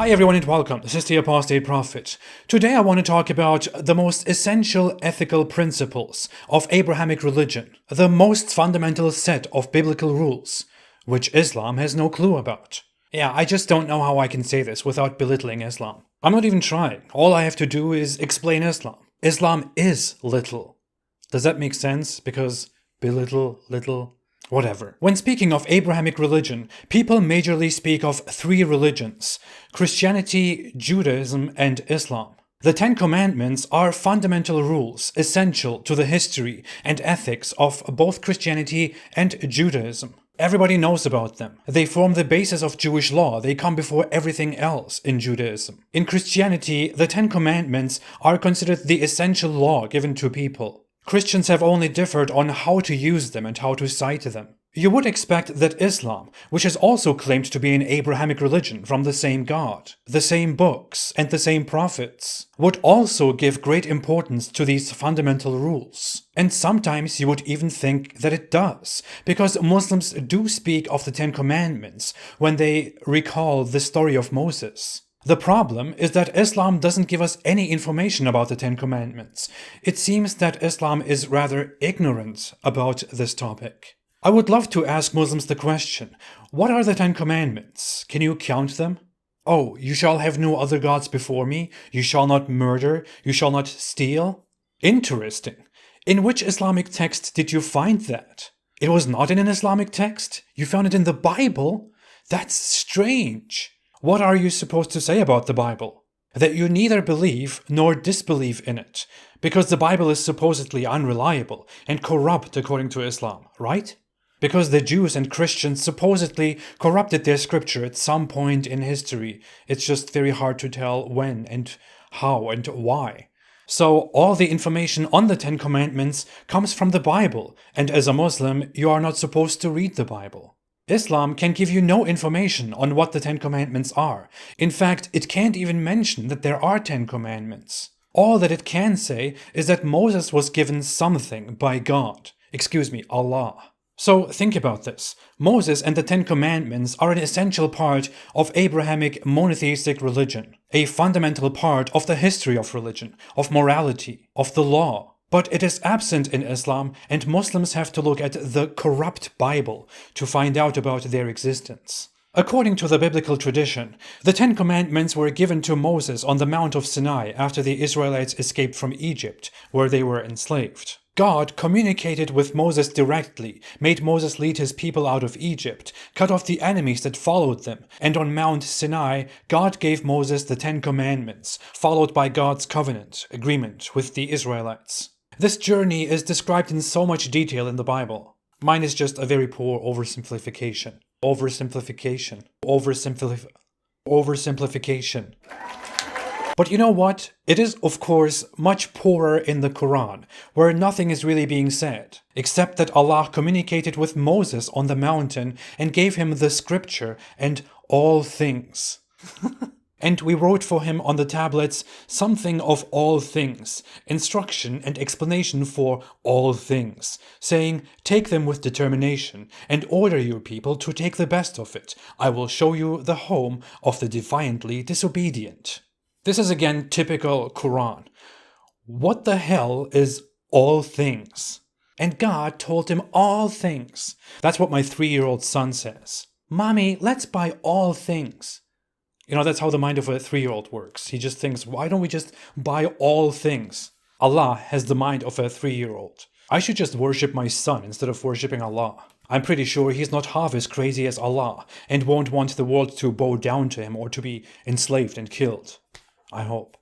Hi everyone and welcome, this is the Apostate Prophet. Today I want to talk about the most essential ethical principles of Abrahamic religion, the most fundamental set of biblical rules, which Islam has no clue about. Yeah, I just don't know how I can say this without belittling Islam. I'm not even trying, all I have to do is explain Islam. Islam is little. Does that make sense? Because belittle, little... Whatever. When speaking of Abrahamic religion, people majorly speak of three religions: Christianity, Judaism, and Islam. The Ten Commandments are fundamental rules essential to the history and ethics of both Christianity and Judaism. Everybody knows about them. They form the basis of Jewish law. They come before everything else in Judaism. In Christianity, the Ten Commandments are considered the essential law given to people. Christians have only differed on how to use them and how to cite them. You would expect that Islam, which is also claimed to be an Abrahamic religion from the same God, the same books, and the same prophets, would also give great importance to these fundamental rules. And sometimes you would even think that it does, because Muslims do speak of the Ten Commandments when they recall the story of Moses. The problem is that Islam doesn't give us any information about the Ten Commandments. It seems that Islam is rather ignorant about this topic. I would love to ask Muslims the question, what are the Ten Commandments? Can you count them? Oh, you shall have no other gods before me, you shall not murder, you shall not steal? Interesting. In which Islamic text did you find that? It was not in an Islamic text? You found it in the Bible? That's strange. What are you supposed to say about the Bible? That you neither believe nor disbelieve in it, because the Bible is supposedly unreliable and corrupt according to Islam, right? Because the Jews and Christians supposedly corrupted their scripture at some point in history. It's just very hard to tell when and how and why. So all the information on the Ten Commandments comes from the Bible, and as a Muslim, you are not supposed to read the Bible. Islam can give you no information on what the Ten Commandments are. In fact, it can't even mention that there are 10 commandments. All that it can say is that Moses was given something by God. Allah. So think about this. Moses and the Ten Commandments are an essential part of Abrahamic monotheistic religion, a fundamental part of the history of religion, of morality, of the law. But it is absent in Islam, and Muslims have to look at the corrupt Bible to find out about their existence. According to the biblical tradition, the Ten Commandments were given to Moses on the Mount of Sinai after the Israelites escaped from Egypt, where they were enslaved. God communicated with Moses directly, made Moses lead his people out of Egypt, cut off the enemies that followed them, and on Mount Sinai, God gave Moses the Ten Commandments, followed by God's covenant agreement with the Israelites. This journey is described in so much detail in the Bible. Mine is just a very poor oversimplification. Oversimplification. But you know what? It is, of course, much poorer in the Quran, where nothing is really being said, except that Allah communicated with Moses on the mountain and gave him the scripture and all things. And we wrote for him on the tablets something of all things, instruction and explanation for all things, saying, take them with determination, and order your people to take the best of it. I will show you the home of the defiantly disobedient. This is again typical Quran. What the hell is all things? And God told him all things. That's what my 3-year-old son says. Mommy, let's buy all things. You know, that's how the mind of a 3-year-old works. He just thinks, why don't we just buy all things? Allah has the mind of a 3-year-old. I should just worship my son instead of worshipping Allah. I'm pretty sure he's not half as crazy as Allah and won't want the world to bow down to him or to be enslaved and killed. I hope.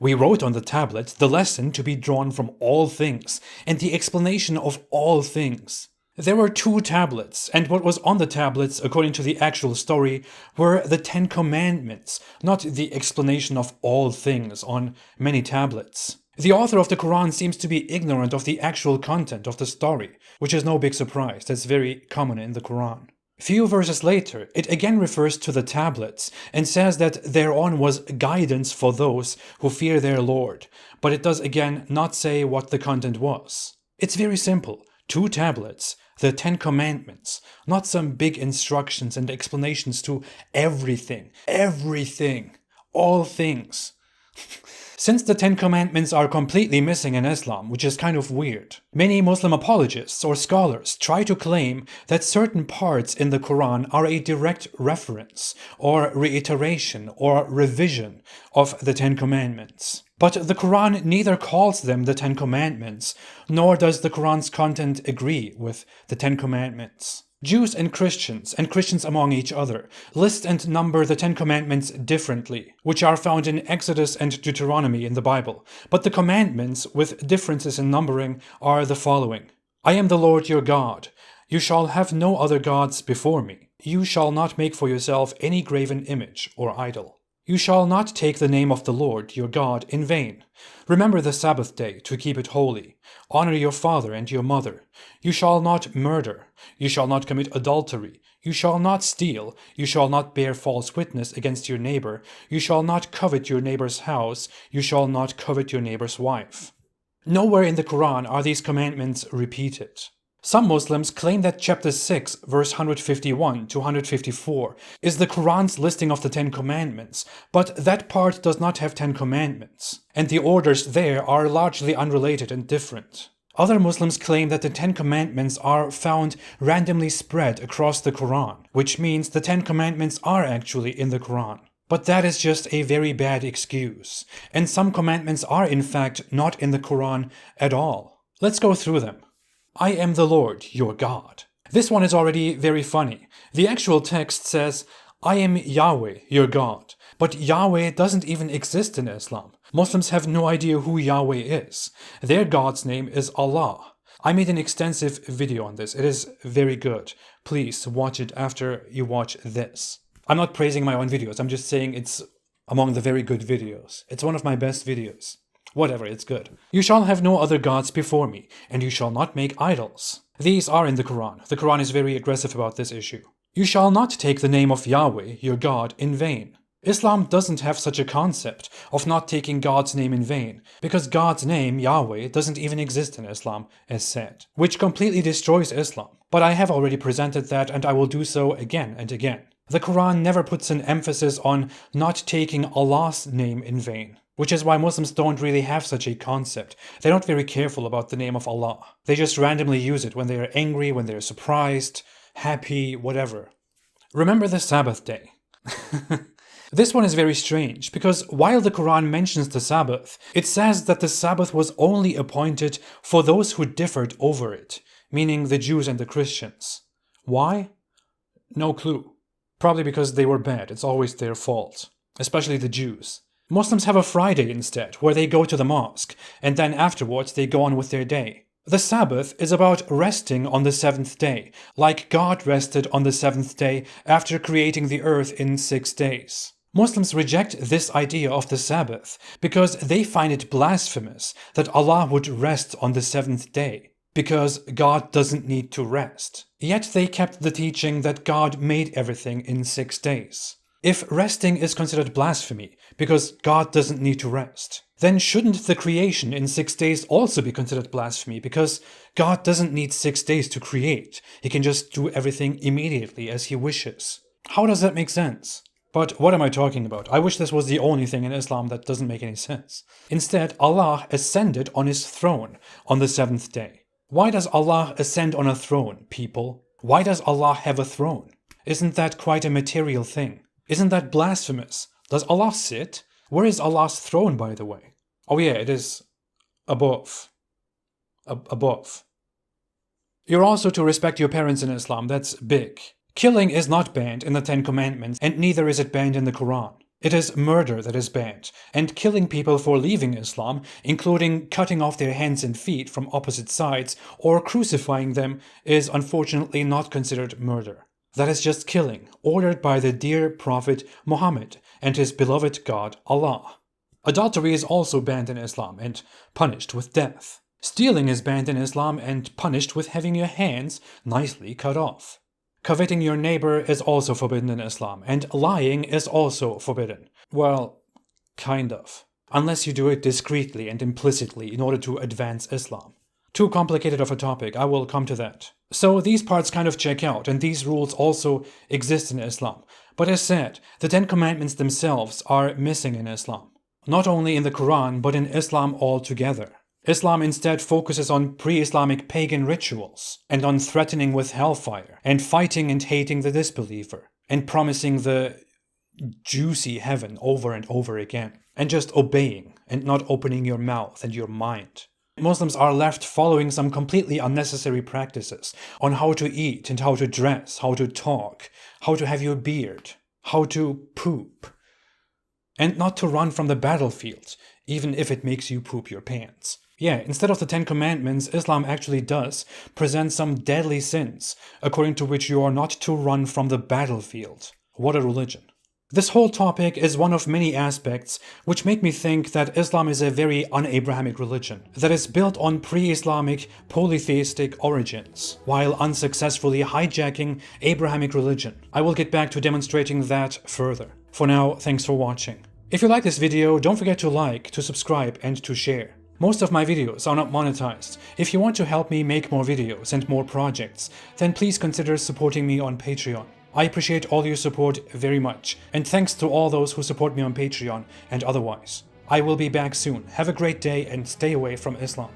We wrote on the tablet the lesson to be drawn from all things and the explanation of all things. There were 2 tablets, and what was on the tablets, according to the actual story, were the 10 Commandments, not the explanation of all things on many tablets. The author of the Quran seems to be ignorant of the actual content of the story, which is no big surprise. That's very common in the Quran. Few verses later, it again refers to the tablets and says that thereon was guidance for those who fear their Lord, but it does again not say what the content was. It's very simple. 2 tablets, the 10 Commandments, not some big instructions and explanations to everything. Everything. all things. Since the Ten Commandments are completely missing in Islam, which is kind of weird, many Muslim apologists or scholars try to claim that certain parts in the Quran are a direct reference or reiteration or revision of the Ten Commandments. But the Quran neither calls them the Ten Commandments, nor does the Quran's content agree with the Ten Commandments. Jews and Christians among each other, list and number the Ten Commandments differently, which are found in Exodus and Deuteronomy in the Bible. But the commandments, with differences in numbering, are the following. I am the Lord your God. You shall have no other gods before me. You shall not make for yourself any graven image or idol. You shall not take the name of the Lord your God in vain. Remember the Sabbath day to keep it holy. Honor your father and your mother. You shall not murder. You shall not commit adultery. You shall not steal. You shall not bear false witness against your neighbor. You shall not covet your neighbor's house. You shall not covet your neighbor's wife. Nowhere in the Quran are these commandments repeated. Some Muslims claim that chapter 6, verse 151 to 154 is the Quran's listing of the Ten Commandments, but that part does not have 10 commandments, and the orders there are largely unrelated and different. Other Muslims claim that the 10 Commandments are found randomly spread across the Quran, which means the 10 Commandments are actually in the Quran. But that is just a very bad excuse, and some commandments are in fact not in the Quran at all. Let's go through them. I am the Lord, your God. This one is already very funny. The actual text says, I am Yahweh, your God. But Yahweh doesn't even exist in Islam. Muslims have no idea who Yahweh is. Their God's name is Allah. I made an extensive video on this. It is very good. Please watch it after you watch this. I'm not praising my own videos. I'm just saying it's among the very good videos. It's one of my best videos. Whatever, it's good. You shall have no other gods before me, and you shall not make idols. These are in the Quran. The Quran is very aggressive about this issue. You shall not take the name of Yahweh, your God, in vain. Islam doesn't have such a concept of not taking God's name in vain, because God's name, Yahweh, doesn't even exist in Islam, as said, which completely destroys Islam. But I have already presented that, and I will do so again and again. The Quran never puts an emphasis on not taking Allah's name in vain, which is why Muslims don't really have such a concept. They're not very careful about the name of Allah. They just randomly use it when they are angry, when they're surprised, happy, whatever. Remember the Sabbath day. This one is very strange, because while the Quran mentions the Sabbath, it says that the Sabbath was only appointed for those who differed over it, meaning the Jews and the Christians. Why? No clue. Probably because they were bad. It's always their fault, especially the Jews. Muslims have a Friday instead, where they go to the mosque, and then afterwards they go on with their day. The Sabbath is about resting on the seventh day, like God rested on the seventh day after creating the earth in 6 days. Muslims reject this idea of the Sabbath because they find it blasphemous that Allah would rest on the seventh day, because God doesn't need to rest. Yet they kept the teaching that God made everything in 6 days. If resting is considered blasphemy because God doesn't need to rest, then shouldn't the creation in 6 days also be considered blasphemy because God doesn't need 6 days to create? He can just do everything immediately as he wishes. How does that make sense? But what am I talking about? I wish this was the only thing in Islam that doesn't make any sense. Instead, Allah ascended on his throne on the seventh day. Why does Allah ascend on a throne, people? Why does Allah have a throne? Isn't that quite a material thing? Isn't that blasphemous? Does Allah sit? Where is Allah's throne, by the way? Oh yeah, it is above. Above. You're also to respect your parents in Islam. That's big. Killing is not banned in the Ten Commandments, and neither is it banned in the Quran. It is murder that is banned, and killing people for leaving Islam, including cutting off their hands and feet from opposite sides or crucifying them, is unfortunately not considered murder. That is just killing, ordered by the dear Prophet Muhammad and his beloved God Allah. Adultery is also banned in Islam and punished with death. Stealing is banned in Islam and punished with having your hands nicely cut off. Coveting your neighbor is also forbidden in Islam, and lying is also forbidden. Well, kind of. Unless you do it discreetly and implicitly in order to advance Islam. Too complicated of a topic, I will come to that. So these parts kind of check out, and these rules also exist in Islam. But as said, the Ten Commandments themselves are missing in Islam. Not only in the Quran, but in Islam altogether. Islam instead focuses on pre-Islamic pagan rituals, and on threatening with hellfire, and fighting and hating the disbeliever, and promising the juicy heaven over and over again, and just obeying, and not opening your mouth and your mind. Muslims are left following some completely unnecessary practices on how to eat and how to dress, how to talk, how to have your beard, how to poop, and not to run from the battlefield, even if it makes you poop your pants. Yeah, instead of the Ten Commandments, Islam actually does present some deadly sins, according to which you are not to run from the battlefield. What a religion. This whole topic is one of many aspects which make me think that Islam is a very un-Abrahamic religion that is built on pre-Islamic polytheistic origins, while unsuccessfully hijacking Abrahamic religion. I will get back to demonstrating that further. For now, thanks for watching. If you like this video, don't forget to like, to subscribe, and to share. Most of my videos are not monetized. If you want to help me make more videos and more projects, then please consider supporting me on Patreon. I appreciate all your support very much, and thanks to all those who support me on Patreon and otherwise. I will be back soon. Have a great day and stay away from Islam.